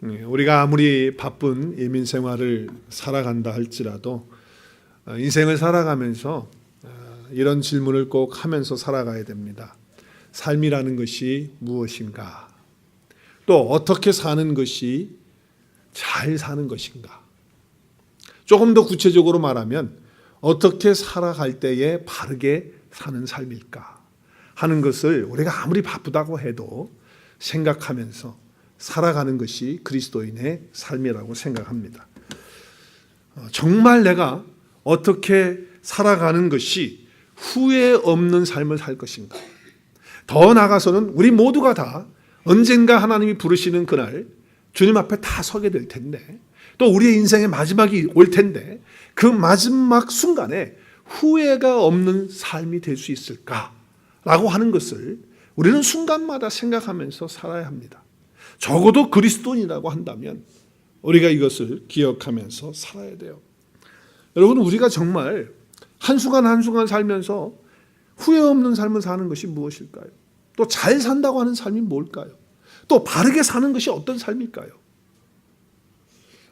우리가 아무리 바쁜 이민 생활을 살아간다 할지라도 인생을 살아가면서 이런 질문을 꼭 하면서 살아가야 됩니다. 삶이라는 것이 무엇인가? 또 어떻게 사는 것이 잘 사는 것인가? 조금 더 구체적으로 말하면 어떻게 살아갈 때에 바르게 사는 삶일까 하는 것을 우리가 아무리 바쁘다고 해도 생각하면서 살아가는 것이 그리스도인의 삶이라고 생각합니다. 정말 내가 어떻게 살아가는 것이 후회 없는 삶을 살 것인가? 더 나아가서는 우리 모두가 다 언젠가 하나님이 부르시는 그날 주님 앞에 다 서게 될 텐데, 또 우리의 인생의 마지막이 올 텐데, 그 마지막 순간에 후회가 없는 삶이 될 수 있을까라고 하는 것을 우리는 순간마다 생각하면서 살아야 합니다. 적어도 그리스도인이라고 한다면 우리가 이것을 기억하면서 살아야 돼요. 여러분, 우리가 정말 한순간 한순간 살면서 후회 없는 삶을 사는 것이 무엇일까요? 또 잘 산다고 하는 삶이 뭘까요? 또 바르게 사는 것이 어떤 삶일까요?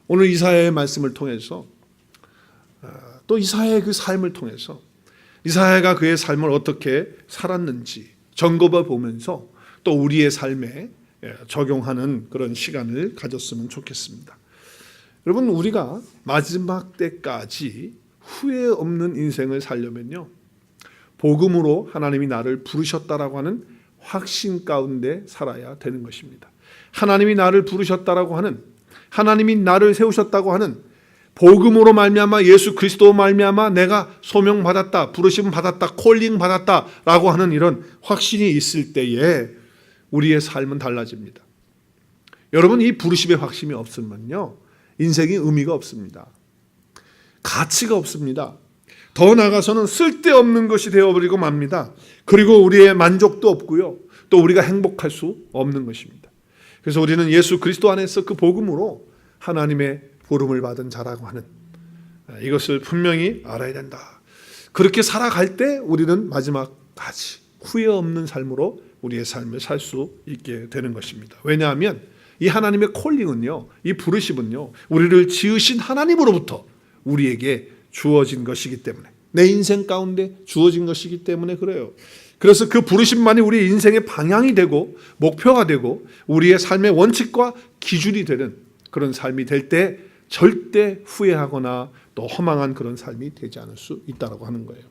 오늘 이사야의 말씀을 통해서, 또 이사야의 그 삶을 통해서 이사야가 그의 삶을 어떻게 살았는지 점검해 보면서 또 우리의 삶에 적용하는 그런 시간을 가졌으면 좋겠습니다. 여러분, 우리가 마지막 때까지 후회 없는 인생을 살려면요, 복음으로 하나님이 나를 부르셨다라고 하는 확신 가운데 살아야 되는 것입니다. 하나님이 나를 부르셨다라고 하는, 하나님이 나를 세우셨다고 하는 복음으로 말미암아, 예수 그리스도 말미암아 내가 소명 받았다, 부르심 받았다, 콜링 받았다라고 하는 이런 확신이 있을 때에 우리의 삶은 달라집니다. 여러분, 이 부르심의 확신이 없으면요, 인생이 의미가 없습니다. 가치가 없습니다. 더 나아가서는 쓸데없는 것이 되어버리고 맙니다. 그리고 우리의 만족도 없고요, 또 우리가 행복할 수 없는 것입니다. 그래서 우리는 예수 그리스도 안에서 그 복음으로 하나님의 부름을 받은 자라고 하는 이것을 분명히 알아야 된다. 그렇게 살아갈 때 우리는 마지막까지 후회 없는 삶으로 우리의 삶을 살 수 있게 되는 것입니다. 왜냐하면 이 하나님의 콜링은요, 이 부르심은요, 우리를 지으신 하나님으로부터 우리에게 주어진 것이기 때문에, 내 인생 가운데 주어진 것이기 때문에 그래요. 그래서 그 부르심만이 우리 인생의 방향이 되고 목표가 되고 우리의 삶의 원칙과 기준이 되는 그런 삶이 될 때 절대 후회하거나 또 허망한 그런 삶이 되지 않을 수 있다고 하는 거예요.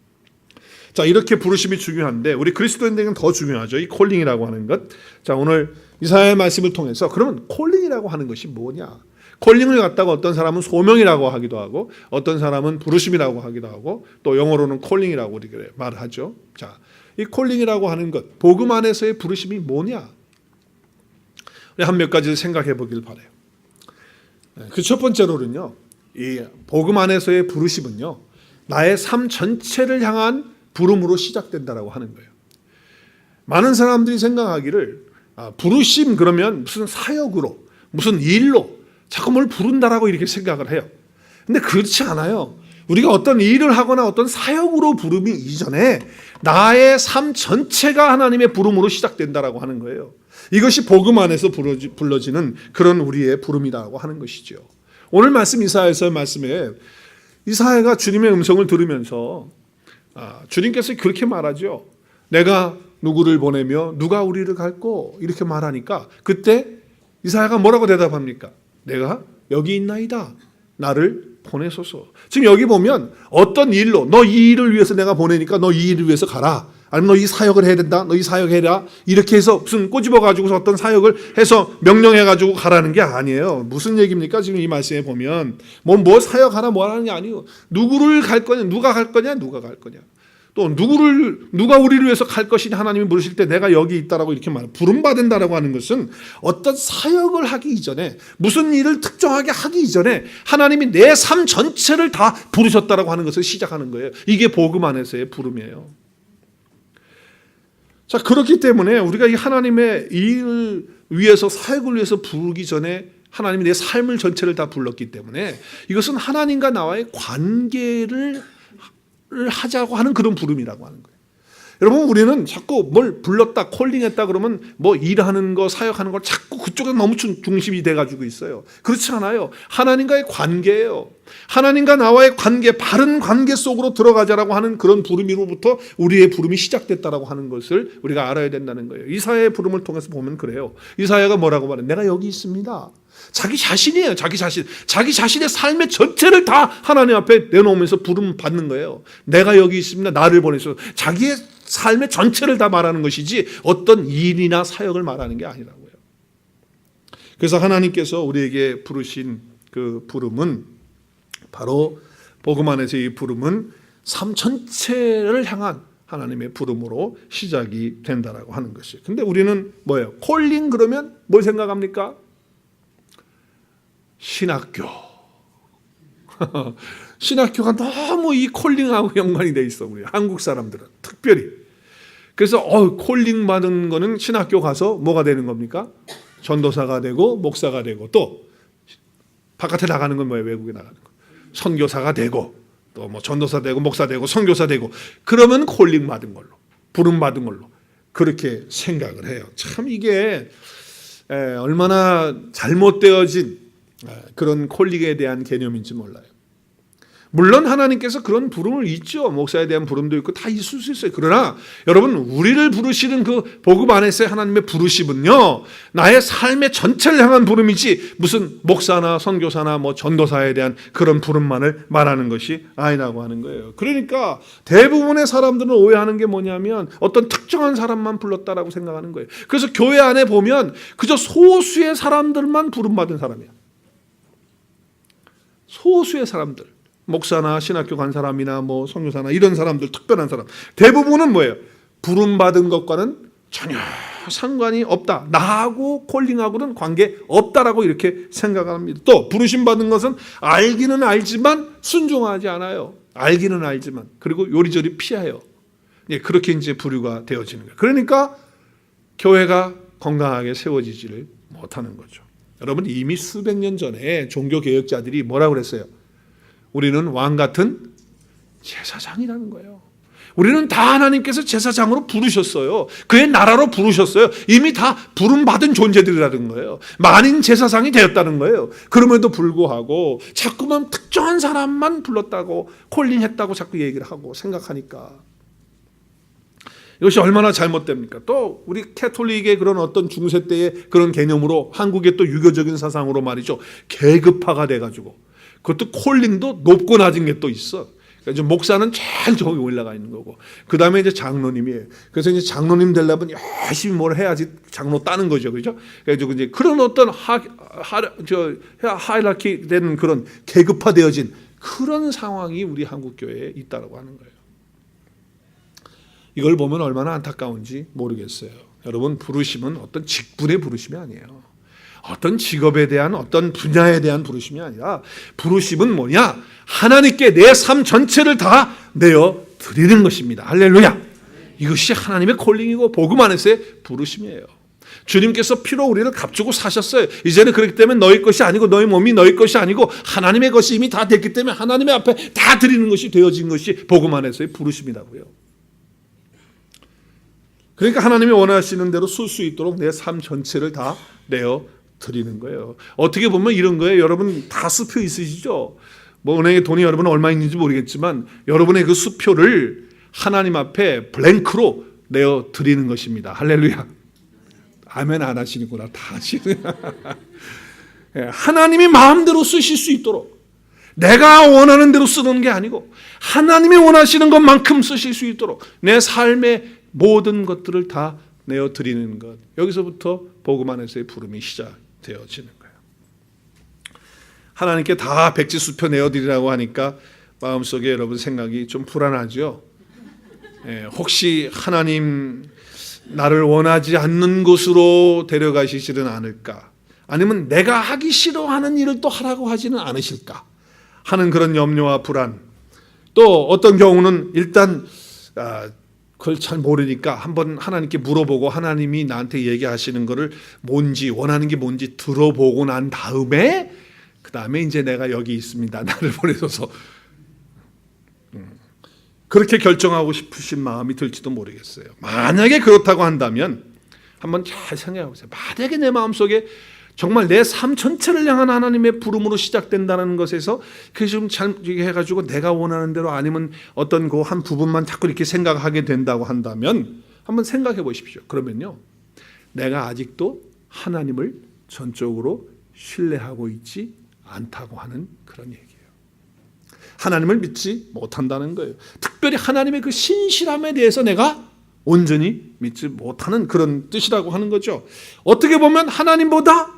자, 이렇게 부르심이 중요한데 우리 그리스도인들에게는 더 중요하죠. 이 콜링이라고 하는 것. 자, 오늘 이사야의 말씀을 통해서 그러면 콜링이라고 하는 것이 뭐냐? 콜링을 갖다가 어떤 사람은 소명이라고 하기도 하고 어떤 사람은 부르심이라고 하기도 하고 또 영어로는 콜링이라고 우리가 말하죠. 자, 이 콜링이라고 하는 것, 복음 안에서의 부르심이 뭐냐? 우리 한 몇 가지를 생각해 보길 바라요. 그 첫 번째로는요, 이 복음 안에서의 부르심은요, 나의 삶 전체를 향한 부름으로 시작된다라고 하는 거예요. 많은 사람들이 생각하기를 부르심 그러면 무슨 사역으로, 무슨 일로 자꾸 뭘 부른다라고 이렇게 생각을 해요. 근데 그렇지 않아요. 우리가 어떤 일을 하거나 어떤 사역으로 부름이 이전에 나의 삶 전체가 하나님의 부름으로 시작된다라고 하는 거예요. 이것이 복음 안에서 불러지는 그런 우리의 부름이라고 하는 것이죠. 오늘 말씀 이사야에서의 말씀에 이사야가 주님의 음성을 들으면서 주님께서 그렇게 말하죠. 내가 누구를 보내며 누가 우리를 갈고 이렇게 말하니까 그때 이사야가 뭐라고 대답합니까? 내가 여기 있나이다. 나를 보내소서. 지금 여기 보면 어떤 일로 너 이 일을 위해서 내가 보내니까 너 이 일을 위해서 가라. 아니면 너 이 사역을 해야 된다. 너 이 사역해라. 이렇게 해서 무슨 꼬집어 가지고서 어떤 사역을 해서 명령해 가지고 가라는 게 아니에요. 무슨 얘기입니까? 지금 이 말씀에 보면 뭐 사역하라 뭐 하는 게 아니에요. 누구를 갈 거냐? 누가 갈 거냐? 누가 갈 거냐? 또 누가 우리를 위해서 갈 것이냐 하나님이 물으실 때 내가 여기 있다라고 이렇게 부름받은다라고 하는 것은 어떤 사역을 하기 이전에 무슨 일을 특정하게 하기 이전에 하나님이 내 삶 전체를 다 부르셨다라고 하는 것을 시작하는 거예요. 이게 복음 안에서의 부름이에요. 자, 그렇기 때문에 우리가 이 하나님의 일을 위해서 사역을 위해서 부르기 전에 하나님이 내 삶을 전체를 다 불렀기 때문에 이것은 하나님과 나와의 관계를 하자고 하는 그런 부름이라고 하는 거예요. 여러분, 우리는 자꾸 뭘 불렀다, 콜링했다 그러면 뭐 일하는 거, 사역하는 거 자꾸 그쪽에 너무 중심이 돼가지고 있어요. 그렇지 않아요. 하나님과의 관계예요. 하나님과 나와의 관계, 바른 관계 속으로 들어가자라고 하는 그런 부름으로부터 우리의 부름이 시작됐다라고 하는 것을 우리가 알아야 된다는 거예요. 이사야의 부름을 통해서 보면 그래요. 이사야가 뭐라고 말해요? 내가 여기 있습니다. 자기 자신이에요. 자기 자신의 삶의 전체를 다 하나님 앞에 내놓으면서 부름 받는 거예요. 내가 여기 있습니다. 나를 보내서 자기의 삶의 전체를 다 말하는 것이지 어떤 일이나 사역을 말하는 게 아니라고요. 그래서 하나님께서 우리에게 부르신 그 부름은 바로 복음 안에서 이 부름은 삶 전체를 향한 하나님의 부름으로 시작이 된다라고 하는 것이에요. 근데 우리는 뭐예요? 콜링 그러면 뭘 생각합니까? 신학교. 신학교가 너무 이 콜링하고 연관이 돼 있어. 우리 한국 사람들은 특별히. 그래서 콜링 받은 거는 신학교 가서 뭐가 되는 겁니까? 전도사가 되고 목사가 되고 또 바깥에 나가는 건 뭐예요? 외국에 나가는 거. 선교사가 되고 또 뭐 전도사 되고 목사 되고 선교사 되고 그러면 콜링 받은 걸로 부름 받은 걸로 그렇게 생각을 해요. 참 이게 얼마나 잘못되어진 그런 콜링에 대한 개념인지 몰라요. 물론 하나님께서 그런 부름을 있죠. 목사에 대한 부름도 있고 다 있을 수 있어요. 그러나 여러분, 우리를 부르시는 그 복음 안에서의 하나님의 부르심은요, 나의 삶의 전체를 향한 부름이지 무슨 목사나 선교사나 뭐 전도사에 대한 그런 부름만을 말하는 것이 아니라고 하는 거예요. 그러니까 대부분의 사람들은 오해하는 게 뭐냐면 어떤 특정한 사람만 불렀다라고 생각하는 거예요. 그래서 교회 안에 보면 그저 소수의 사람들만 부름받은 사람이야. 소수의 사람들. 목사나 신학교 간 사람이나 뭐 선교사나 이런 사람들, 특별한 사람, 대부분은 뭐예요? 부름받은 것과는 전혀 상관이 없다. 나하고 콜링하고는 관계 없다라고 이렇게 생각합니다. 또 부르심 받은 것은 알기는 알지만 순종하지 않아요. 알기는 알지만 그리고 요리조리 피해요. 그렇게 이제 부류가 되어지는 거예요. 그러니까 교회가 건강하게 세워지지를 못하는 거죠. 여러분, 이미 수백 년 전에 종교 개혁자들이 뭐라고 그랬어요? 우리는 왕 같은 제사장이라는 거예요. 우리는 다 하나님께서 제사장으로 부르셨어요. 그의 나라로 부르셨어요. 이미 다 부름받은 존재들이라는 거예요. 만인 제사장이 되었다는 거예요. 그럼에도 불구하고 자꾸만 특정한 사람만 불렀다고 콜링했다고 자꾸 얘기를 하고 생각하니까 이것이 얼마나 잘못됩니까? 또 우리 캐톨릭의 그런 어떤 중세 때의 그런 개념으로 한국의 또 유교적인 사상으로 말이죠. 계급화가 돼가지고 그것도 콜링도 높고 낮은 게 또 있어. 그러니까 목사는 제일 저기 올라가 있는 거고, 그 다음에 이제 장로님이에요. 그래서 이제 장로님 되려면 열심히 뭘 해야지 장로 따는 거죠, 그죠? 그래서 이제 그런 어떤 하이라키 되는 그런 계급화되어진 그런 상황이 우리 한국 교회에 있다라고 하는 거예요. 이걸 보면 얼마나 안타까운지 모르겠어요. 여러분, 부르심은 어떤 직분의 부르심이 아니에요. 어떤 직업에 대한 어떤 분야에 대한 부르심이 아니라 부르심은 뭐냐? 하나님께 내 삶 전체를 다 내어 드리는 것입니다. 할렐루야. 이것이 하나님의 콜링이고 복음 안에서의 부르심이에요. 주님께서 피로 우리를 값주고 사셨어요. 이제는 그렇기 때문에 너희 것이 아니고 너희 몸이 너희 것이 아니고 하나님의 것이 이미 다 됐기 때문에 하나님의 앞에 다 드리는 것이 되어진 것이 복음 안에서의 부르심이라고요. 그러니까 하나님이 원하시는 대로 쓸 수 있도록 내 삶 전체를 다 내어 드리는 거예요. 어떻게 보면 이런 거예요. 여러분 다 수표 있으시죠? 뭐 은행에 돈이 여러분 얼마 있는지 모르겠지만 여러분의 그 수표를 하나님 앞에 블랭크로 내어 드리는 것입니다. 할렐루야. 아멘 안 하시는구나. 다 하시네. 하나님이 마음대로 쓰실 수 있도록, 내가 원하는 대로 쓰는 게 아니고 하나님이 원하시는 것만큼 쓰실 수 있도록 내 삶의 모든 것들을 다 내어 드리는 것. 여기서부터 복음 안에서의 부름이 시작되어지는 거예요. 하나님께 다 백지수표 내어드리라고 하니까 마음속에 여러분 생각이 좀 불안하죠. 혹시 하나님 나를 원하지 않는 곳으로 데려가시지는 않을까? 아니면 내가 하기 싫어하는 일을 또 하라고 하지는 않으실까? 하는 그런 염려와 불안. 또 어떤 경우는 일단 그걸 잘 모르니까 한번 하나님께 물어보고 하나님이 나한테 얘기하시는 거를 뭔지, 원하는 게 뭔지 들어보고 난 다음에 그 다음에 이제 내가 여기 있습니다. 나를 보내셔서 그렇게 결정하고 싶으신 마음이 들지도 모르겠어요. 만약에 그렇다고 한다면 한번 잘 생각해 보세요. 만약에 내 마음속에 정말 내 삶 전체를 향한 하나님의 부름으로 시작된다는 것에서 그게 좀 잘 해가지고 내가 원하는 대로 아니면 어떤 그 한 부분만 자꾸 이렇게 생각하게 된다고 한다면 한번 생각해 보십시오. 그러면요, 내가 아직도 하나님을 전적으로 신뢰하고 있지 않다고 하는 그런 얘기예요. 하나님을 믿지 못한다는 거예요. 특별히 하나님의 그 신실함에 대해서 내가 온전히 믿지 못하는 그런 뜻이라고 하는 거죠. 어떻게 보면 하나님보다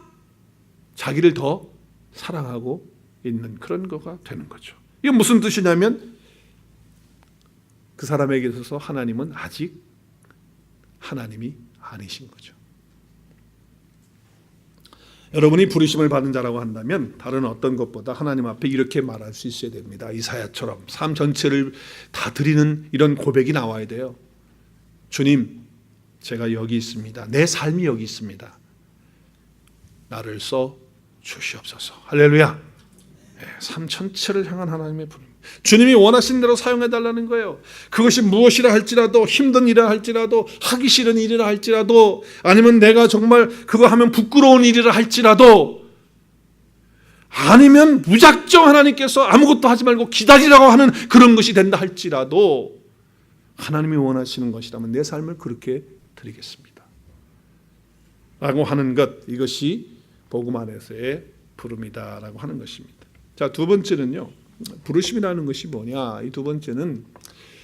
자기를 더 사랑하고 있는 그런 거가 되는 거죠. 이게 무슨 뜻이냐면 그 사람에게 있어서 하나님은 아직 하나님이 아니신 거죠. 여러분이 부르심을 받은 자라고 한다면 다른 어떤 것보다 하나님 앞에 이렇게 말할 수 있어야 됩니다. 이사야처럼 삶 전체를 다 드리는 이런 고백이 나와야 돼요. 주님, 제가 여기 있습니다. 내 삶이 여기 있습니다. 나를 써 주시옵소서. 할렐루야. 삶 전체를 향한 하나님의 부름. 주님이 원하신 대로 사용해달라는 거예요. 그것이 무엇이라 할지라도, 힘든 일이라 할지라도, 하기 싫은 일이라 할지라도, 아니면 내가 정말 그거 하면 부끄러운 일이라 할지라도, 아니면 무작정 하나님께서 아무것도 하지 말고 기다리라고 하는 그런 것이 된다 할지라도 하나님이 원하시는 것이라면 내 삶을 그렇게 드리겠습니다 라고 하는 것, 이것이 복음 안에서의 부름이다라고 하는 것입니다. 자, 두 번째는요, 부르심이라는 것이 뭐냐? 이 두 번째는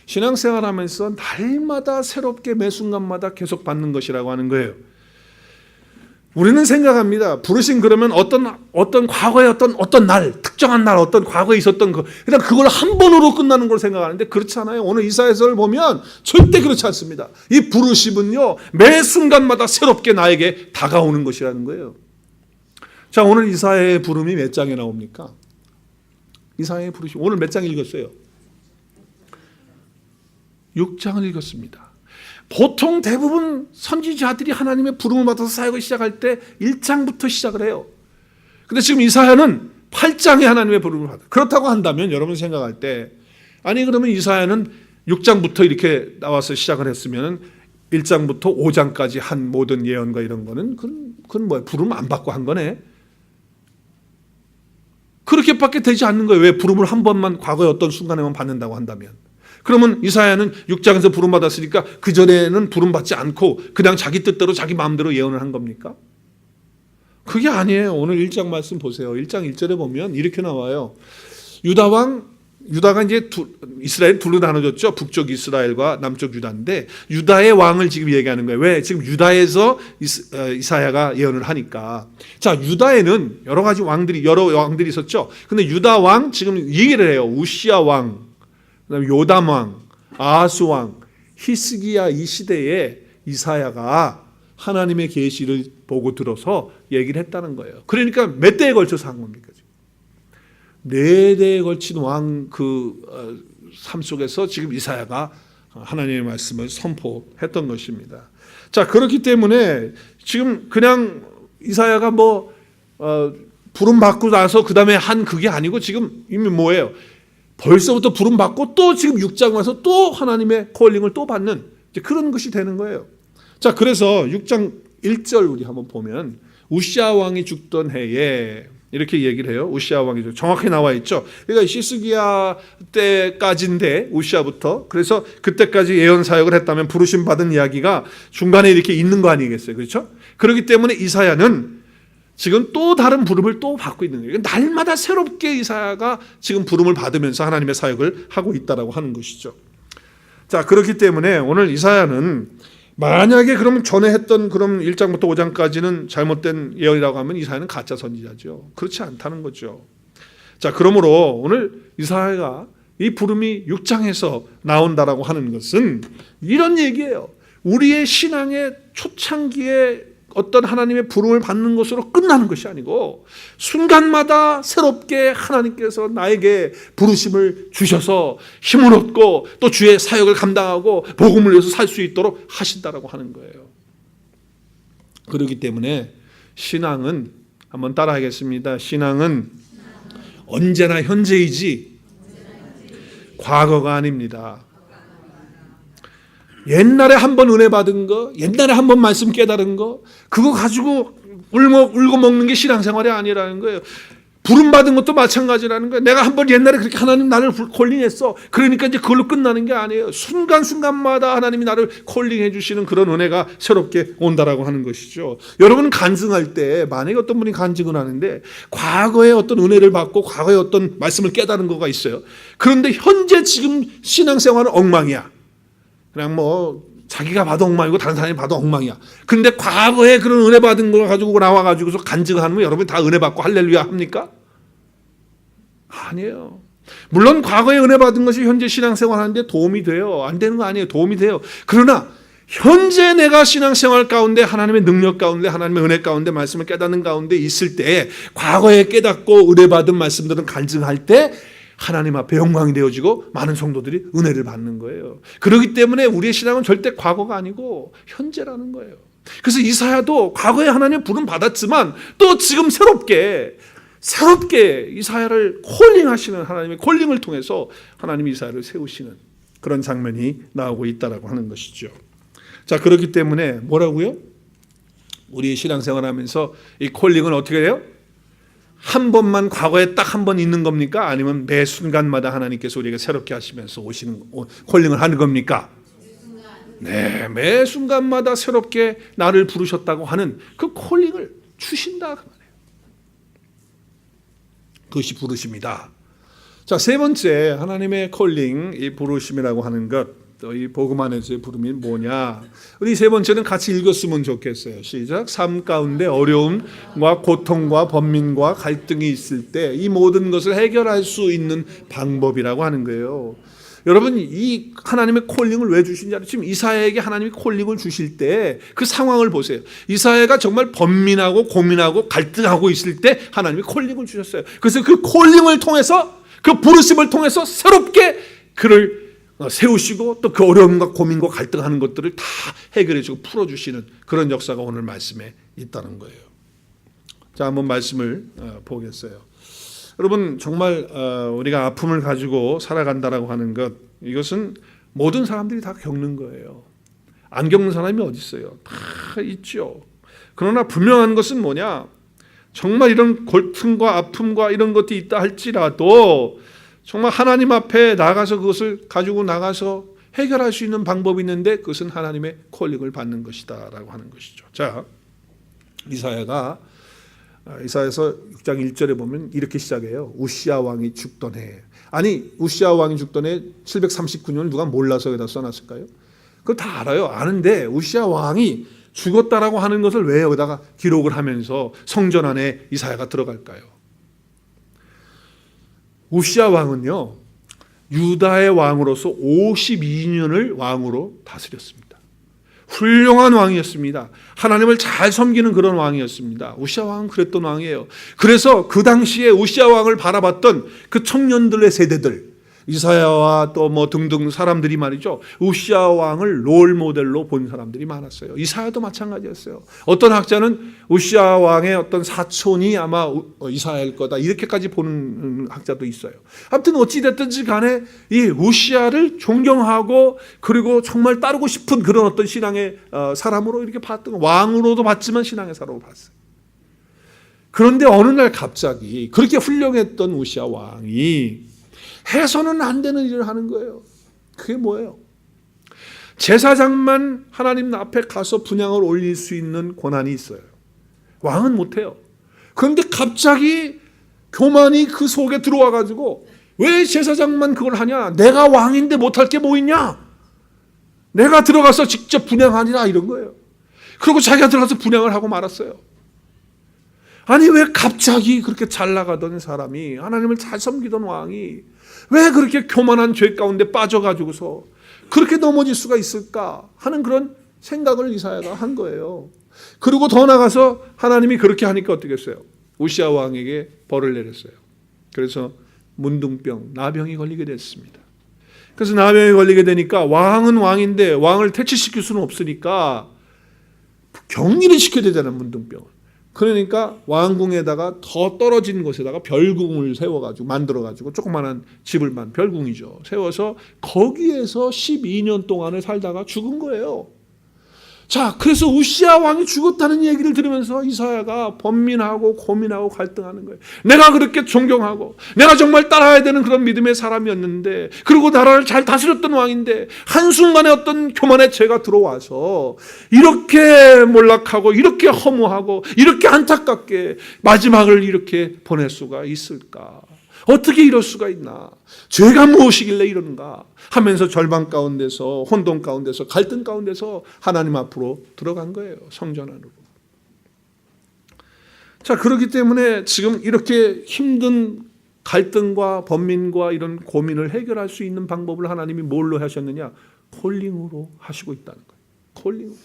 신앙생활하면서 날마다 새롭게 매 순간마다 계속 받는 것이라고 하는 거예요. 우리는 생각합니다. 부르심 그러면 어떤 과거의 어떤 날, 특정한 날, 어떤 과거에 있었던 거, 그냥 그걸 한 번으로 끝나는 걸 생각하는데 그렇지 않아요. 오늘 이사야서를 보면 절대 그렇지 않습니다. 이 부르심은요, 매 순간마다 새롭게 나에게 다가오는 것이라는 거예요. 자, 오늘 이사야의 부름이 몇 장에 나옵니까? 이사야의 부르심 오늘 몇 장 읽었어요? 6장을 읽었습니다. 보통 대부분 선지자들이 하나님의 부름을 받아서 사역을 시작할 때 1장부터 시작을 해요. 근데 지금 이사야는 8장에 하나님의 부름을 받아요. 그렇다고 한다면 여러분 생각할 때, 아니 그러면 이사야는 6장부터 이렇게 나와서 시작을 했으면 1장부터 5장까지 한 모든 예언과 이런 거는 그건 뭐야? 부름 안 받고 한 거네. 그렇게밖에 되지 않는 거예요. 왜 부름을 한 번만 과거의 어떤 순간에만 받는다고 한다면. 그러면 이사야는 6장에서 부름 받았으니까 그전에는 부름 받지 않고 그냥 자기 뜻대로 자기 마음대로 예언을 한 겁니까? 그게 아니에요. 오늘 1장 말씀 보세요. 1장 1절에 보면 이렇게 나와요. 유다가 이제 이스라엘 둘로 나눠졌죠. 북쪽 이스라엘과 남쪽 유다인데 유다의 왕을 지금 얘기하는 거예요. 왜? 지금 유다에서 이사야가 예언을 하니까. 자, 유다에는 여러 왕들이 있었죠. 근데 유다 왕 지금 얘기를 해요. 우시야 왕, 그다음에 요담 왕, 아하스 왕, 히스기야 이 시대에 이사야가 하나님의 계시를 보고 들어서 얘기를 했다는 거예요. 그러니까 몇 대에 걸쳐서 한 겁니까? 4대에 걸친 왕 삶 속에서 지금 이사야가 하나님의 말씀을 선포했던 것입니다. 자, 그렇기 때문에 지금 그냥 이사야가 부름 받고 나서 그 다음에 한 그게 아니고 지금 이미 뭐예요? 벌써부터 부름 받고 또 지금 6장 와서 또 하나님의 콜링을 또 받는 그런 것이 되는 거예요. 자, 그래서 6장 1절 우리 한번 보면 우시야 왕이 죽던 해에 이렇게 얘기를 해요. 우시야 왕이 정확히 나와 있죠. 그러니까 히스기야 때까지인데 우시야부터, 그래서 그때까지 예언 사역을 했다면 부르심 받은 이야기가 중간에 이렇게 있는 거 아니겠어요? 그렇죠? 그렇기 때문에 이사야는 지금 또 다른 부름을 또 받고 있는 거예요. 날마다 새롭게 이사야가 지금 부름을 받으면서 하나님의 사역을 하고 있다라고 하는 것이죠. 자, 그렇기 때문에 오늘 이사야는 만약에 그러면 전에 했던 그럼 1장부터 5장까지는 잘못된 예언이라고 하면 이사야는 가짜 선지자죠. 그렇지 않다는 거죠. 자, 그러므로 오늘 이사야가 이 부름이 6장에서 나온다라고 하는 것은 이런 얘기예요. 우리의 신앙의 초창기에 어떤 하나님의 부름을 받는 것으로 끝나는 것이 아니고 순간마다 새롭게 하나님께서 나에게 부르심을 주셔서 힘을 얻고 또 주의 사역을 감당하고 복음을 위해서 살 수 있도록 하신다라고 하는 거예요. 그렇기 때문에 신앙은 한번 따라하겠습니다. 신앙은 언제나 현재이지 과거가 아닙니다. 옛날에 한 번 은혜 받은 거, 옛날에 한 번 말씀 깨달은 거, 그거 가지고 울고 먹는 게 신앙생활이 아니라는 거예요. 부름받은 것도 마찬가지라는 거예요. 내가 한 번 옛날에 그렇게 하나님 나를 콜링했어. 그러니까 이제 그걸로 끝나는 게 아니에요. 순간순간마다 하나님이 나를 콜링해 주시는 그런 은혜가 새롭게 온다라고 하는 것이죠. 여러분은 간증할 때 만약에 어떤 분이 간증을 하는데 과거에 어떤 은혜를 받고 과거에 어떤 말씀을 깨달은 거가 있어요. 그런데 현재 지금 신앙생활은 엉망이야. 그냥 뭐 자기가 봐도 엉망이고 다른 사람이 봐도 엉망이야. 그런데 과거에 그런 은혜 받은 걸 가지고 나와가지고서 간증을 하면 여러분이 다 은혜 받고 할렐루야 합니까? 아니에요. 물론 과거에 은혜 받은 것이 현재 신앙생활 하는데 도움이 돼요. 안 되는 거 아니에요. 도움이 돼요. 그러나 현재 내가 신앙생활 가운데 하나님의 능력 가운데 하나님의 은혜 가운데 말씀을 깨닫는 가운데 있을 때 과거에 깨닫고 은혜 받은 말씀들은 간증할 때 하나님 앞에 영광이 되어지고 많은 성도들이 은혜를 받는 거예요. 그렇기 때문에 우리의 신앙은 절대 과거가 아니고 현재라는 거예요. 그래서 이사야도 과거에 하나님의 부름 받았지만 또 지금 새롭게 이사야를 콜링하시는 하나님의 콜링을 통해서 하나님이 이사야를 세우시는 그런 장면이 나오고 있다라고 하는 것이죠. 자, 그렇기 때문에 뭐라고요? 우리 신앙생활하면서 이 콜링은 어떻게 돼요? 한 번만 과거에 딱 한 번 있는 겁니까? 아니면 매 순간마다 하나님께서 우리에게 새롭게 하시면서 오시는 콜링을 하는 겁니까? 네, 매 순간마다 새롭게 나를 부르셨다고 하는 그 콜링을 주신다 그 말이에요. 그것이 부르심이다. 자, 세 번째 하나님의 콜링, 이 부르심이라고 하는 것, 이 복음 안에서의 부름이 뭐냐? 우리 세 번째는 같이 읽었으면 좋겠어요. 시작. 삶 가운데 어려움과 고통과 번민과 갈등이 있을 때 이 모든 것을 해결할 수 있는 방법이라고 하는 거예요. 여러분, 이 하나님의 콜링을 왜 주신지 알아요? 지금 이사야에게 하나님이 콜링을 주실 때 그 상황을 보세요. 이사야가 정말 번민하고 고민하고 갈등하고 있을 때 하나님이 콜링을 주셨어요. 그래서 그 콜링을 통해서 그 부르심을 통해서 새롭게 그를 세우시고 또 그 어려움과 고민과 갈등하는 것들을 다 해결해주고 풀어주시는 그런 역사가 오늘 말씀에 있다는 거예요. 자, 한번 말씀을 보겠어요. 여러분, 정말 우리가 아픔을 가지고 살아간다라고 하는 것, 이것은 모든 사람들이 다 겪는 거예요. 안 겪는 사람이 어디 있어요? 다 있죠. 그러나 분명한 것은 뭐냐? 정말 이런 고통과 아픔과 이런 것이 있다 할지라도 정말 하나님 앞에 나가서 그것을 가지고 나가서 해결할 수 있는 방법이 있는데 그것은 하나님의 콜링을 받는 것이다 라고 하는 것이죠. 자, 이사야서 6장 1절에 보면 이렇게 시작해요. 우시야 왕이 죽던 해. 아니, 우시야 왕이 죽던 해 739년을 누가 몰라서 여기다 써놨을까요? 그거 다 알아요. 아는데 우시야 왕이 죽었다라고 하는 것을 왜 여기다가 기록을 하면서 성전 안에 이사야가 들어갈까요? 우시야 왕은요, 유다의 왕으로서 52년을 왕으로 다스렸습니다. 훌륭한 왕이었습니다. 하나님을 잘 섬기는 그런 왕이었습니다. 우시야 왕은 그랬던 왕이에요. 그래서 그 당시에 우시야 왕을 바라봤던 그 청년들의 세대들, 이사야와 또 뭐 등등 사람들이 말이죠, 우시야 왕을 롤 모델로 본 사람들이 많았어요. 이사야도 마찬가지였어요. 어떤 학자는 우시야 왕의 어떤 사촌이 아마 이사야일 거다 이렇게까지 보는 학자도 있어요. 아무튼 어찌됐든지 간에 이 우시야를 존경하고 그리고 정말 따르고 싶은 그런 어떤 신앙의 사람으로 이렇게 봤던, 왕으로도 봤지만 신앙의 사람으로 봤어요. 그런데 어느 날 갑자기 그렇게 훌륭했던 우시야 왕이 해서는 안 되는 일을 하는 거예요. 그게 뭐예요? 제사장만 하나님 앞에 가서 분향을 올릴 수 있는 권한이 있어요. 왕은 못해요. 그런데 갑자기 교만이 그 속에 들어와 가지고 왜 제사장만 그걸 하냐? 내가 왕인데 못할 게 뭐 있냐? 내가 들어가서 직접 분향하리라 이런 거예요. 그리고 자기가 들어가서 분향을 하고 말았어요. 아니, 왜 갑자기 그렇게 잘 나가던 사람이, 하나님을 잘 섬기던 왕이 왜 그렇게 교만한 죄 가운데 빠져가지고서 그렇게 넘어질 수가 있을까 하는 그런 생각을 이사야가 한 거예요. 그리고 더 나가서 하나님이 그렇게 하니까 어떻게 했어요? 우시야 왕에게 벌을 내렸어요. 그래서 문둥병, 나병이 걸리게 됐습니다. 그래서 나병이 걸리게 되니까 왕은 왕인데 왕을 퇴치시킬 수는 없으니까 격리를 시켜야 되잖아요, 문둥병을. 그러니까 왕궁에다가 더 떨어진 곳에다가 별궁을 세워가지고 만들어가지고 조그마한 집을만 별궁이죠. 세워서 거기에서 12년 동안을 살다가 죽은 거예요. 자, 그래서 우시야 왕이 죽었다는 얘기를 들으면서 이사야가 번민하고 고민하고 갈등하는 거예요. 내가 그렇게 존경하고 내가 정말 따라야 되는 그런 믿음의 사람이었는데, 그리고 나라를 잘 다스렸던 왕인데 한순간에 어떤 교만의 죄가 들어와서 이렇게 몰락하고 이렇게 허무하고 이렇게 안타깝게 마지막을 이렇게 보낼 수가 있을까? 어떻게 이럴 수가 있나? 죄가 무엇이길래 이러는가 하면서 절망 가운데서, 혼돈 가운데서, 갈등 가운데서 하나님 앞으로 들어간 거예요. 성전 안으로. 자, 그렇기 때문에 지금 이렇게 힘든 갈등과 번민과 이런 고민을 해결할 수 있는 방법을 하나님이 뭘로 하셨느냐? 콜링으로 하시고 있다는 거예요. 콜링으로.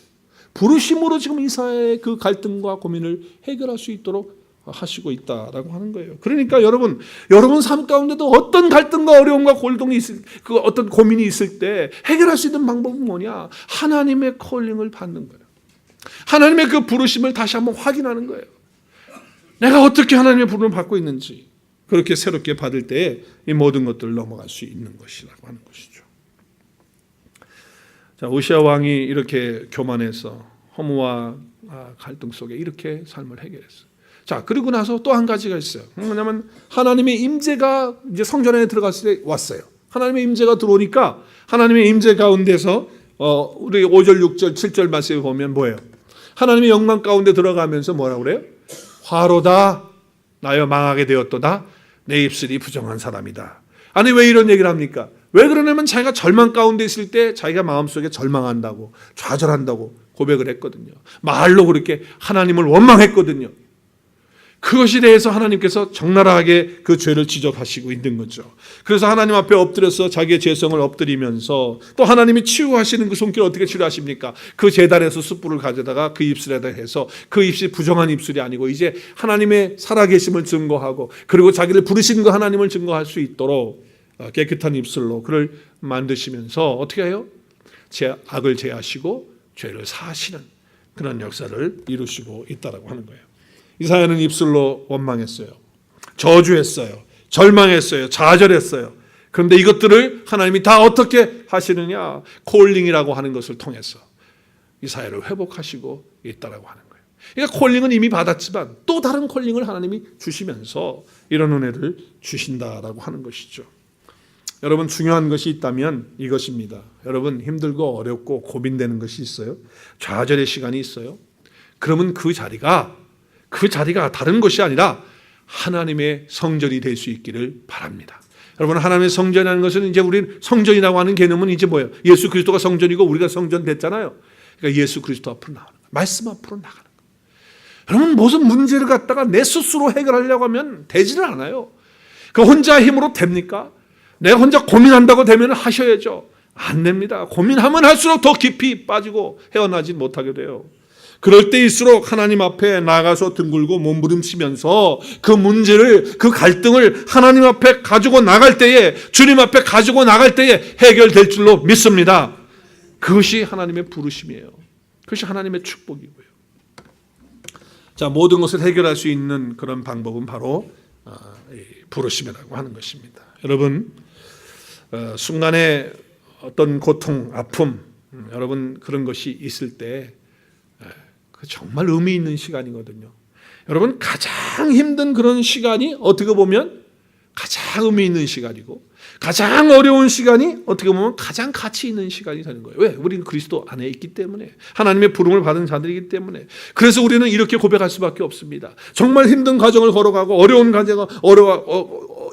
부르심으로 지금 이사야의 그 갈등과 고민을 해결할 수 있도록 하시고 있다라고 하는 거예요. 그러니까 여러분 삶 가운데도 어떤 갈등과 어려움과 골동이 있을, 그 어떤 고민이 있을 때 해결할 수 있는 방법은 뭐냐? 하나님의 콜링을 받는 거예요. 하나님의 그 부르심을 다시 한번 확인하는 거예요. 내가 어떻게 하나님의 부름을 받고 있는지, 그렇게 새롭게 받을 때에 이 모든 것들을 넘어갈 수 있는 것이라고 하는 것이죠. 자, 우시야 왕이 이렇게 교만해서 허무와 갈등 속에 이렇게 삶을 해결했어요. 자, 그리고 나서 또 한 가지가 있어요. 뭐냐면 하나님의 임재가 이제 성전 안에 들어갔을 때 왔어요. 하나님의 임재가 들어오니까 하나님의 임재 가운데서 우리 5절, 6절, 7절 말씀에 보면 뭐예요? 하나님의 영광 가운데 들어가면서 뭐라고 그래요? 화로다 나여 망하게 되었도다 내 입술이 부정한 사람이다. 아니, 왜 이런 얘기를 합니까? 왜 그러냐면 자기가 절망 가운데 있을 때 자기가 마음속에 절망한다고, 좌절한다고 고백을 했거든요. 말로 그렇게 하나님을 원망했거든요. 그것에 대해서 하나님께서 적나라하게 그 죄를 지적하시고 있는 거죠. 그래서 하나님 앞에 엎드려서 자기의 죄성을 엎드리면서, 또 하나님이 치유하시는 그 손길을 어떻게 치료하십니까? 그 제단에서 숯불을 가져다가 그 입술에다 해서 그 입술이 부정한 입술이 아니고 이제 하나님의 살아계심을 증거하고, 그리고 자기를 부르신 그 하나님을 증거할 수 있도록 깨끗한 입술로 그를 만드시면서 어떻게 해요? 악을 제하시고 죄를 사하시는 그런 역사를 이루시고 있다라고 하는 거예요. 이사야는 입술로 원망했어요. 저주했어요. 절망했어요. 좌절했어요. 그런데 이것들을 하나님이 다 어떻게 하시느냐? 콜링이라고 하는 것을 통해서 이사야를 회복하시고 있다라고 하는 거예요. 그러니까 콜링은 이미 받았지만 또 다른 콜링을 하나님이 주시면서 이런 은혜를 주신다라고 하는 것이죠. 여러분, 중요한 것이 있다면 이것입니다. 여러분, 힘들고 어렵고 고민되는 것이 있어요. 좌절의 시간이 있어요. 그러면 그 자리가 다른 것이 아니라 하나님의 성전이 될 수 있기를 바랍니다. 여러분, 하나님의 성전이라는 것은 이제 우리 성전이라고 하는 개념은 이제 뭐예요? 예수 그리스도가 성전이고 우리가 성전 됐잖아요. 그러니까 예수 그리스도 앞으로 나가는 거예요. 말씀 앞으로 나가는 거예요. 여러분, 무슨 문제를 갖다가 내 스스로 해결하려고 하면 되지는 않아요. 그 혼자 힘으로 됩니까? 내가 혼자 고민한다고 되면 하셔야죠. 안 됩니다. 고민하면 할수록 더 깊이 빠지고 헤어나지 못하게 돼요. 그럴 때일수록 하나님 앞에 나가서 등굴고 몸부림치면서 그 문제를, 그 갈등을 하나님 앞에 가지고 나갈 때에, 주님 앞에 가지고 나갈 때에 해결될 줄로 믿습니다. 그것이 하나님의 부르심이에요. 그것이 하나님의 축복이고요. 자, 모든 것을 해결할 수 있는 그런 방법은 바로 부르심이라고 하는 것입니다. 여러분, 순간에 어떤 고통, 아픔, 여러분 그런 것이 있을 때 정말 의미 있는 시간이거든요. 여러분, 가장 힘든 그런 시간이 어떻게 보면 가장 의미 있는 시간이고, 가장 어려운 시간이 어떻게 보면 가장 가치 있는 시간이 되는 거예요. 왜? 우리는 그리스도 안에 있기 때문에, 하나님의 부름을 받은 자들이기 때문에. 그래서 우리는 이렇게 고백할 수밖에 없습니다. 정말 힘든 과정을 걸어가고 어려운 과정을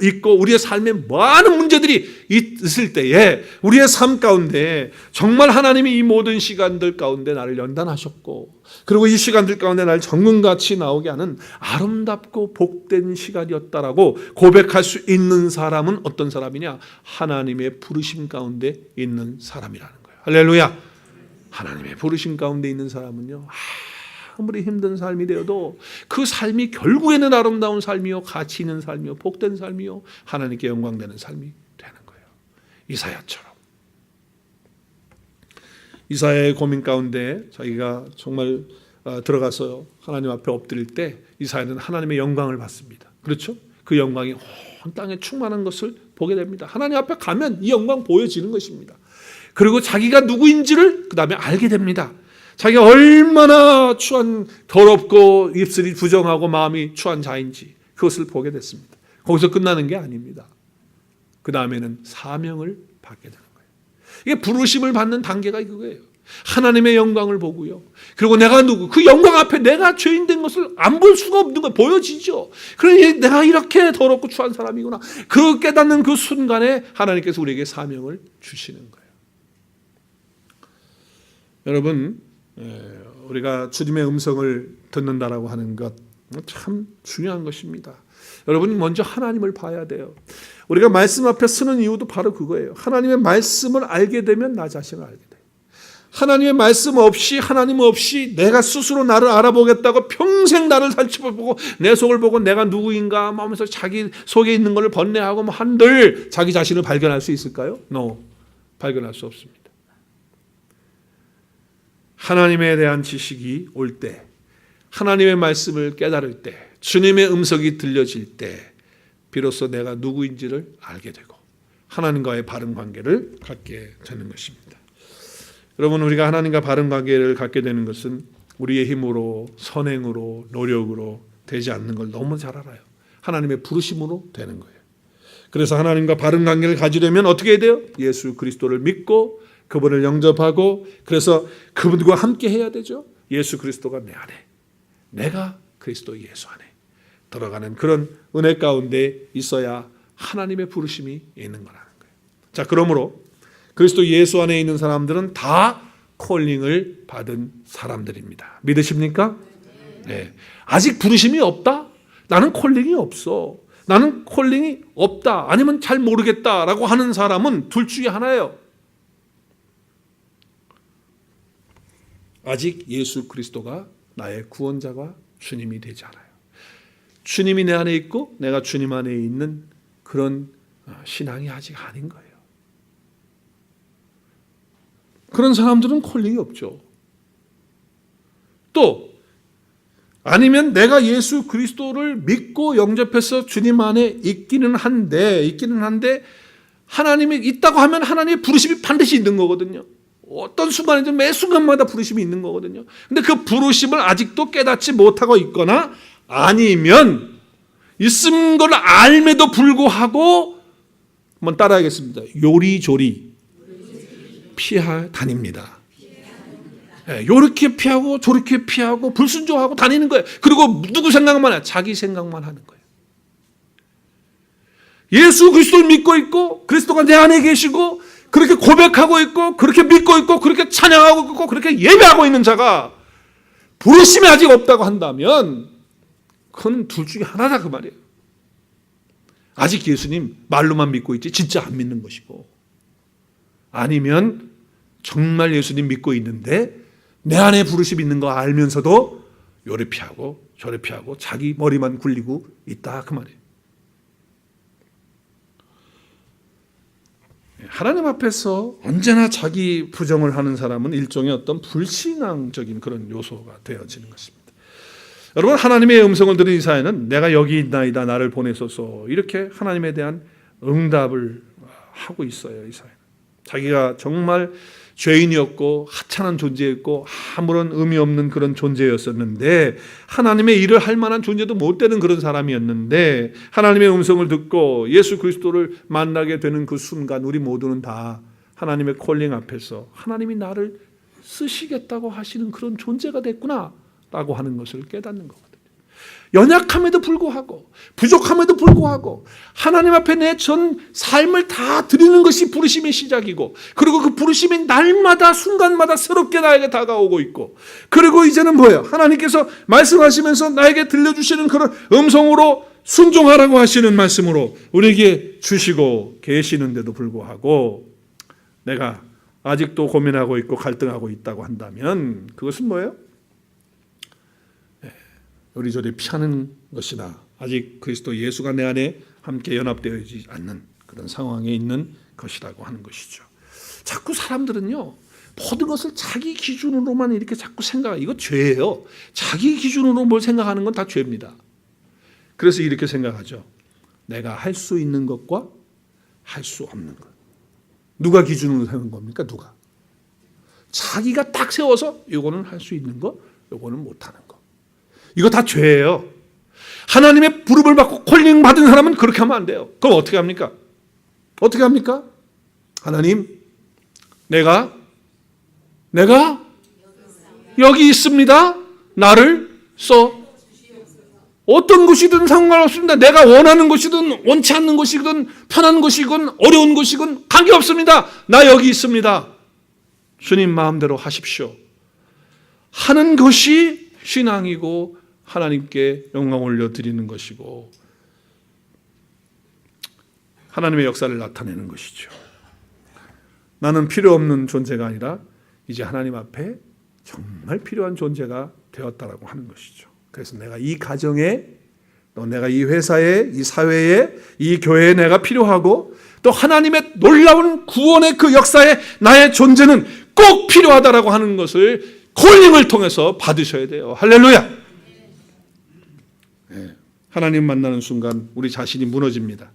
있고 우리의 삶에 많은 문제들이 있을 때에 우리의 삶 가운데 정말 하나님이 이 모든 시간들 가운데 나를 연단하셨고, 그리고 이 시간들 가운데 나를 정금같이 나오게 하는 아름답고 복된 시간이었다라고 고백할 수 있는 사람은 어떤 사람이냐? 하나님의 부르심 가운데 있는 사람이라는 거예요. 할렐루야. 하나님의 부르심 가운데 있는 사람은요, 아무리 힘든 삶이 되어도 그 삶이 결국에는 아름다운 삶이요, 가치 있는 삶이요, 복된 삶이요, 하나님께 영광되는 삶이 되는 거예요. 이사야처럼. 이사야의 고민 가운데 자기가 정말 들어가서 하나님 앞에 엎드릴 때 이사야는 하나님의 영광을 받습니다. 그렇죠? 그 영광이 온 땅에 충만한 것을 보게 됩니다. 하나님 앞에 가면 이 영광 보여지는 것입니다. 그리고 자기가 누구인지를 그 다음에 알게 됩니다. 자기가 얼마나 추한, 더럽고 입술이 부정하고 마음이 추한 자인지 그것을 보게 됐습니다. 거기서 끝나는 게 아닙니다. 그 다음에는 사명을 받게 되는 거예요. 이게 부르심을 받는 단계가 그거예요. 하나님의 영광을 보고요. 그리고 내가 누구, 그 영광 앞에 내가 죄인 된 것을 안 볼 수가 없는 거 보여지죠. 그러니 내가 이렇게 더럽고 추한 사람이구나. 그 깨닫는 그 순간에 하나님께서 우리에게 사명을 주시는 거예요. 여러분, 우리가 주님의 음성을 듣는다라고 하는 것 참 중요한 것입니다. 여러분 먼저 하나님을 봐야 돼요. 우리가 말씀 앞에 서는 이유도 바로 그거예요. 하나님의 말씀을 알게 되면 나 자신을 알게 돼요. 하나님의 말씀 없이, 하나님 없이 내가 스스로 나를 알아보겠다고 평생 나를 살펴보고 내 속을 보고 내가 누구인가 하면서 자기 속에 있는 것을 번뇌하고 한들 자기 자신을 발견할 수 있을까요? No, 발견할 수 없습니다. 하나님에 대한 지식이 올 때, 하나님의 말씀을 깨달을 때, 주님의 음성이 들려질 때 비로소 내가 누구인지를 알게 되고 하나님과의 바른 관계를 갖게 되는 것입니다. 여러분, 우리가 하나님과 바른 관계를 갖게 되는 것은 우리의 힘으로, 선행으로, 노력으로 되지 않는 걸 너무 잘 알아요. 하나님의 부르심으로 되는 거예요. 그래서 하나님과 바른 관계를 가지려면 어떻게 해야 돼요? 예수 그리스도를 믿고 그분을 영접하고, 그래서 그분과 함께 해야 되죠. 예수 그리스도가 내 안에, 내가 그리스도 예수 안에 들어가는 그런 은혜 가운데 있어야 하나님의 부르심이 있는 거라는 거예요. 자, 그러므로 그리스도 예수 안에 있는 사람들은 다 콜링을 받은 사람들입니다. 믿으십니까? 네. 아직 부르심이 없다? 나는 콜링이 없어. 나는 콜링이 없다. 아니면 잘 모르겠다라고 하는 사람은 둘 중에 하나예요. 아직 예수 그리스도가 나의 구원자가 주님이 되지 않아요. 주님이 내 안에 있고 내가 주님 안에 있는 그런 신앙이 아직 아닌 거예요. 그런 사람들은 콜링이 없죠. 또 아니면 내가 예수 그리스도를 믿고 영접해서 주님 안에 있기는 한데 하나님이 있다고 하면 하나님의 부르심이 반드시 있는 거거든요. 어떤 순간이든 매 순간마다 부르심이 있는 거거든요. 근데 그 부르심을 아직도 깨닫지 못하고 있거나 아니면 있는 걸 알매도 불구하고 한번 따라하겠습니다. 요리조리 피하 다닙니다. 요렇게 피하고 저렇게 피하고 불순종하고 다니는 거예요. 그리고 누구 생각만 해요? 자기 생각만 하는 거예요. 예수 그리스도를 믿고 있고 그리스도가 내 안에 계시고 그렇게 고백하고 있고 그렇게 믿고 있고 그렇게 찬양하고 있고 그렇게 예배하고 있는 자가 부르심이 아직 없다고 한다면 그건 둘 중에 하나다 그 말이에요. 아직 예수님 말로만 믿고 있지 진짜 안 믿는 것이고, 아니면 정말 예수님 믿고 있는데 내 안에 부르심이 있는 거 알면서도 요래 피하고 저래 피하고 자기 머리만 굴리고 있다 그 말이에요. 하나님 앞에서 언제나 자기 부정을 하는 사람은 일종의 어떤 불신앙적인 그런 요소가 되어지는 것입니다. 여러분, 하나님의 음성을 들은 이사야는 내가 여기 있나이다 나를 보내소서 이렇게 하나님에 대한 응답을 하고 있어요. 이사야는 자기가 정말 죄인이었고 하찮은 존재였고 아무런 의미 없는 그런 존재였었는데 하나님의 일을 할 만한 존재도 못 되는 그런 사람이었는데 하나님의 음성을 듣고 예수 그리스도를 만나게 되는 그 순간 우리 모두는 다 하나님의 콜링 앞에서 하나님이 나를 쓰시겠다고 하시는 그런 존재가 됐구나 라고 하는 것을 깨닫는 거거든요. 연약함에도 불구하고 부족함에도 불구하고 하나님 앞에 내 전 삶을 다 드리는 것이 부르심의 시작이고, 그리고 그 부르심이 날마다 순간마다 새롭게 나에게 다가오고 있고, 그리고 이제는 뭐예요? 하나님께서 말씀하시면서 나에게 들려주시는 그런 음성으로 순종하라고 하시는 말씀으로 우리에게 주시고 계시는데도 불구하고 내가 아직도 고민하고 있고 갈등하고 있다고 한다면 그것은 뭐예요? 요리조리 피하는 것이나 아직 그리스도 예수가 내 안에 함께 연합되어 있지 않는 그런 상황에 있는 것이라고 하는 것이죠. 자꾸 사람들은요 모든 것을 자기 기준으로만 이렇게 자꾸 이거 죄예요. 자기 기준으로 뭘 생각하는 건 다 죄입니다. 그래서 이렇게 생각하죠. 내가 할 수 있는 것과 할 수 없는 것. 누가 기준으로 세운 겁니까? 누가? 자기가 딱 세워서 이거는 할 수 있는 거, 이거는 못하는 거. 이거 다 죄예요. 하나님의 부름을 받고 콜링 받은 사람은 그렇게 하면 안 돼요. 그럼 어떻게 합니까? 어떻게 합니까? 하나님, 내가 여기 있습니다. 나를 써. 어떤 것이든 상관없습니다. 내가 원하는 것이든 원치 않는 것이든 편한 것이든 어려운 것이든 관계없습니다. 나 여기 있습니다. 주님 마음대로 하십시오. 하는 것이 신앙이고 하나님께 영광 올려드리는 것이고 하나님의 역사를 나타내는 것이죠. 나는 필요 없는 존재가 아니라 이제 하나님 앞에 정말 필요한 존재가 되었다라고 하는 것이죠. 그래서 내가 이 가정에 또 내가 이 회사에 이 사회에 이 교회에 내가 필요하고 또 하나님의 놀라운 구원의 그 역사에 나의 존재는 꼭 필요하다라고 하는 것을 콜링을 통해서 받으셔야 돼요. 할렐루야. 네. 하나님 만나는 순간 우리 자신이 무너집니다.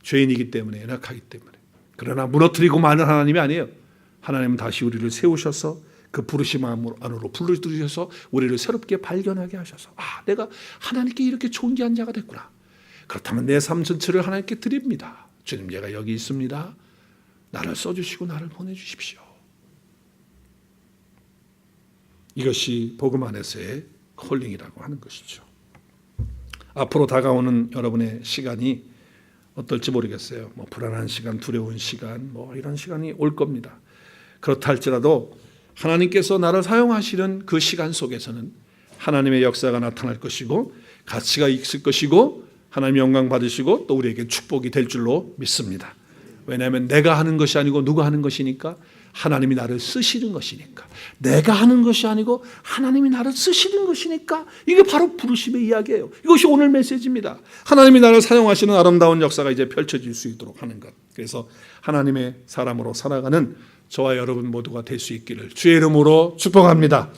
죄인이기 때문에 연약하기 때문에. 그러나 무너뜨리고 마는 하나님이 아니에요. 하나님은 다시 우리를 세우셔서 그 부르심 안으로 불러들이셔서 우리를 새롭게 발견하게 하셔서 내가 하나님께 이렇게 존귀한 자가 됐구나. 그렇다면 내 삶 전체를 하나님께 드립니다. 주님, 제가 여기 있습니다. 나를 써주시고 나를 보내주십시오. 이것이 복음 안에서의 콜링이라고 하는 것이죠. 앞으로 다가오는 여러분의 시간이 어떨지 모르겠어요. 불안한 시간, 두려운 시간, 이런 시간이 올 겁니다. 그렇다 할지라도 하나님께서 나를 사용하시는 그 시간 속에서는 하나님의 역사가 나타날 것이고 가치가 있을 것이고 하나님 영광 받으시고 또 우리에게 축복이 될 줄로 믿습니다. 왜냐하면 내가 하는 것이 아니고 누가 하는 것이니까 하나님이 나를 쓰시는 것이니까 내가 하는 것이 아니고 하나님이 나를 쓰시는 것이니까 이게 바로 부르심의 이야기예요. 이것이 오늘 메시지입니다. 하나님이 나를 사용하시는 아름다운 역사가 이제 펼쳐질 수 있도록 하는 것. 그래서 하나님의 사람으로 살아가는 저와 여러분 모두가 될 수 있기를 주의 이름으로 축복합니다.